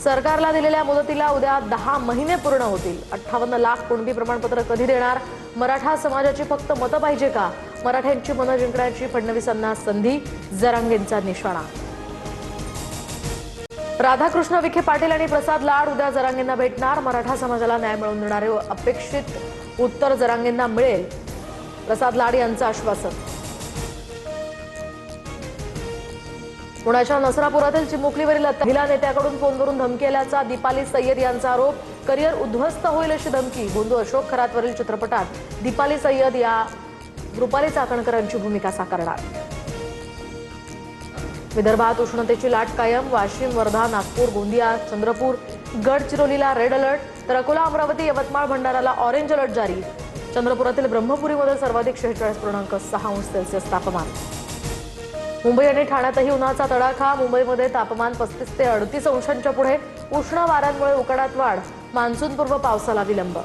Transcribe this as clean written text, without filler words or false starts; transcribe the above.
सरकारला दिलेल्या मुदतीला उद्या 10 महिने पूर्ण होतील। 58 लाख कुणबी प्रमाणपत्र कधी देणार? मराठा समाजाची फक्त मतं पाहिजे का? मराठ्यांची मनं जिंकण्याची फडणवीसांना संधी, जरांगेंचा निशाणा। राधाकृष्ण विखे पाटील आणि प्रसाद लाड उद्या जरांगेंना भेटणार। मराठा समाजाला न्याय मिळवून देणारे अपेक्षित उत्तर जरांगेंना मिळेल, प्रसाद लाड यांचं आश्वासन। पुण्याच्या नसरापुरातील चिमुकलीवरील महिला नेत्याकडून फोनवरून धमकी आल्याचा दीपाली सय्यद यांचा आरोप। करिअर उद्ध्वस्त होईल अशी धमकी। बोंधू अशोक खरातवरील चित्रपटात दीपाली सय्यद या रुपाली चाकणकरांची भूमिका साकारणार। विदर्भात उष्णतेची लाट कायम। वाशिम, वर्धा, नागपूर, गोंदिया, चंद्रपूर, गडचिरोलीला रेड अलर्ट, तर अकोला, अमरावती, यवतमाळ, भंडाराला ऑरेंज अलर्ट जारी। चंद्रपुरातील ब्रह्मपुरीमध्ये सर्वाधिक 46.6 अंश सेल्सिअस तापमान। मुंबई आणि ठाण्यातही उन्हाचा तडाखा। मुंबईमध्ये तापमान 35 ते 38 अंशांच्या पुढे। उष्ण वाऱ्यांमुळे उकाड्यात वाढ। मान्सूनपूर्व पावसाला विलंब।